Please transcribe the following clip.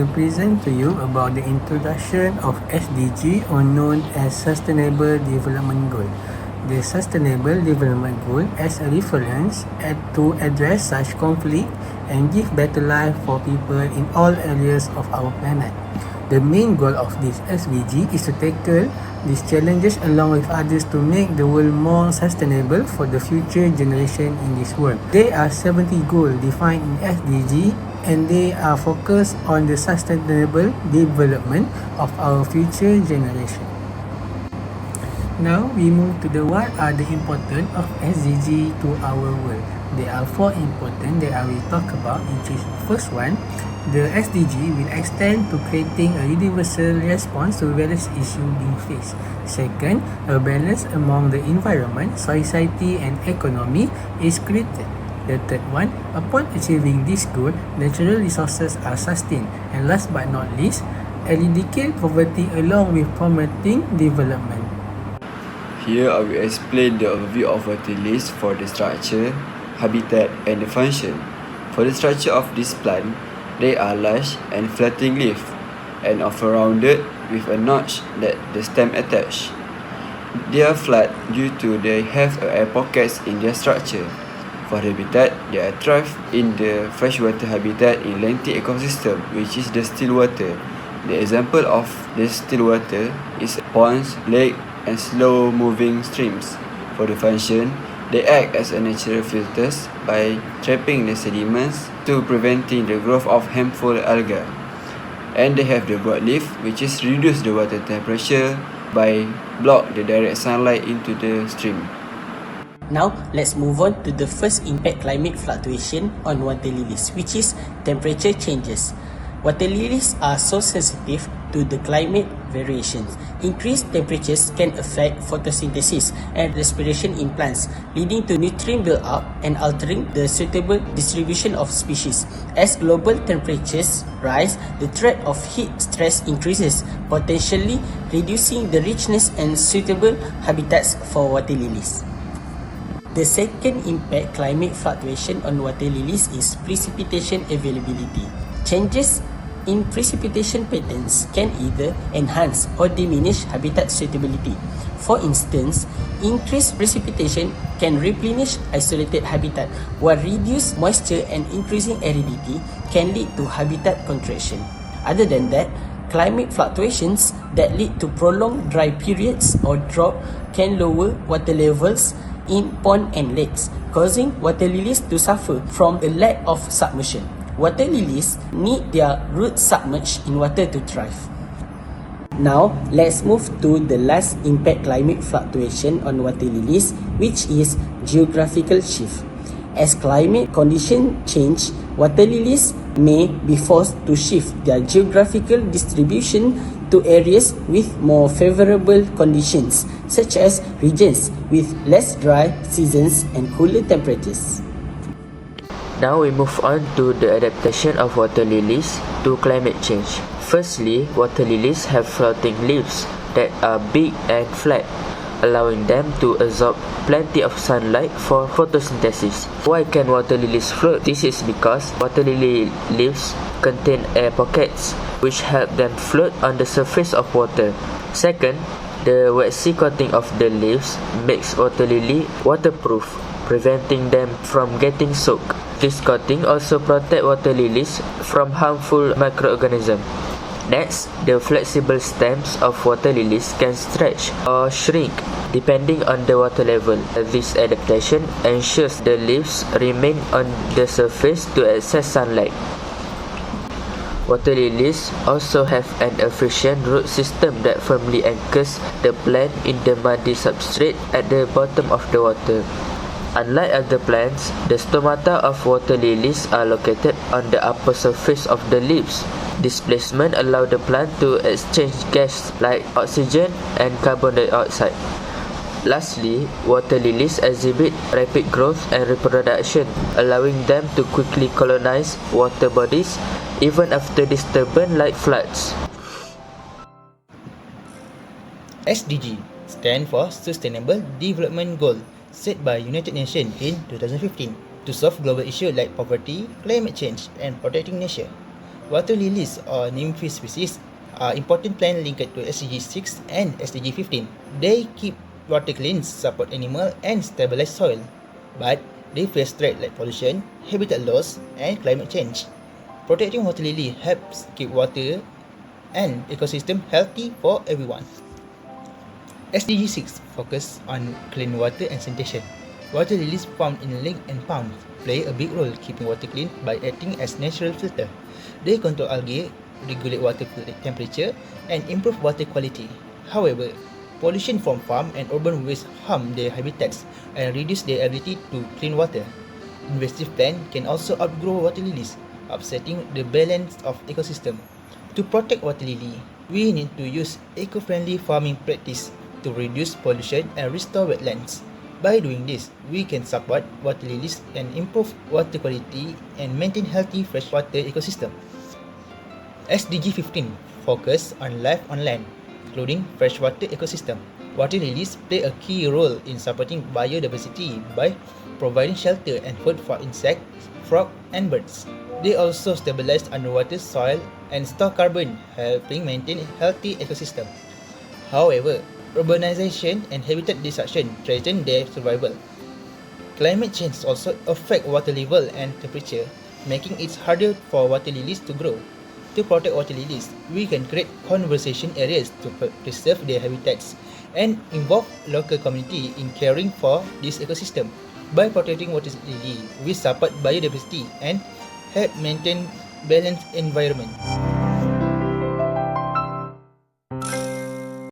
will present to you about the introduction of SDG, or known as Sustainable Development Goal. The Sustainable Development Goal as a reference to address such conflict and give better life for people in all areas of our planet. The main goal of this SDG is to tackle these challenges along with others to make the world more sustainable for the future generation in this world. There are 70 goals defined in SDG, and they are focused on the sustainable development of our future generation. Now we move to the what are the importance of SDG to our world. There are 4 important that I will talk about, which is first one, the SDG will extend to creating a universal response to various issues being faced. Second, a balance among the environment, society and economy is created. The third one, upon achieving this goal, natural resources are sustained. And last but not least, eradicate poverty along with promoting development. Here I will explain the overview of water lilies for the structure, habitat and the function. For the structure of this plant, they are large and flattening leaf and often rounded with a notch that the stem attached. They are flat due to they have air pockets in their structure. For habitat, they are thrive in the freshwater habitat in lengthy ecosystem, which is the still water. The example of the still water is ponds, lake, and slow-moving streams. For the function, they act as a natural filters by trapping the sediments to preventing the growth of harmful algae. And they have the broad leaf, which is reduce the water temperature by block the direct sunlight into the stream. Now, let's move on to the first impact climate fluctuation on water lilies, which is temperature changes. Water lilies are so sensitive to the climate variations. Increased temperatures can affect photosynthesis and respiration in plants, leading to nutrient build-up and altering the suitable distribution of species. As global temperatures rise, the threat of heat stress increases, potentially reducing the richness and suitable habitats for water lilies. The second impact climate fluctuation on water lilies is precipitation availability. Changes in precipitation patterns can either enhance or diminish habitat suitability. For instance, increased precipitation can replenish isolated habitat, while reduced moisture and increasing aridity can lead to habitat contraction. Other than that, climate fluctuations that lead to prolonged dry periods or drought can lower water levels in pond and lakes, causing water lilies to suffer from a lack of submersion. Water lilies need their roots submerged in water to thrive. Now, let's move to the last impact climate fluctuation on water lilies, which is geographical shift. As climate conditions change, water lilies may be forced to shift their geographical distribution to areas with more favorable conditions, such as regions with less dry seasons and cooler temperatures. Now we move on to the adaptation of water lilies to climate change. Firstly, water lilies have floating leaves that are big and flat, allowing them to absorb plenty of sunlight for photosynthesis. Why can water lilies float? This is because water lily leaves contain air pockets, which help them float on the surface of water. Second, the waxy coating of the leaves makes water lily waterproof, preventing them from getting soaked. This coating also protects water lilies from harmful microorganisms. Next, the flexible stems of water lilies can stretch or shrink depending on the water level. This adaptation ensures the leaves remain on the surface to access sunlight. Water lilies also have an efficient root system that firmly anchors the plant in the muddy substrate at the bottom of the water. Unlike other plants, the stomata of water lilies are located on the upper surface of the leaves. This placement allows the plant to exchange gas like oxygen and carbon dioxide. Lastly, water lilies exhibit rapid growth and reproduction, allowing them to quickly colonize water bodies even after disturbance like floods. SDG stands for Sustainable Development Goal, set by United Nations in 2015 to solve global issues like poverty, climate change, and protecting nature. Water lilies or nymph species are important plant linked to SDG 6 and SDG 15. They keep water clean, support animal, and stabilize soil. But they face threats like pollution, habitat loss, and climate change. Protecting water lily helps keep water and ecosystem healthy for everyone. SDG 6 focus on clean water and sanitation. Water lilies found in lake and ponds play a big role keeping water clean by acting as natural filter. They control algae, regulate water temperature, and improve water quality. However, pollution from farm and urban waste harm their habitats and reduce their ability to clean water. Invasive plants can also outgrow water lilies, upsetting the balance of ecosystem. To protect water lily, we need to use eco-friendly farming practice to reduce pollution and restore wetlands. By doing this, we can support water lilies and improve water quality and maintain healthy freshwater ecosystem. SDG 15 focus on life on land, including freshwater ecosystem. Water lilies play a key role in supporting biodiversity by providing shelter and food for insects, frogs, and birds. They also stabilize underwater soil and store carbon, helping maintain a healthy ecosystem. However, urbanization and habitat destruction threaten their survival. Climate change also affects water level and temperature, making it harder for water lilies to grow. To protect water lilies, we can create conservation areas to preserve their habitats and involve local community in caring for this ecosystem. By protecting water lily, we support biodiversity and help maintain balanced environment.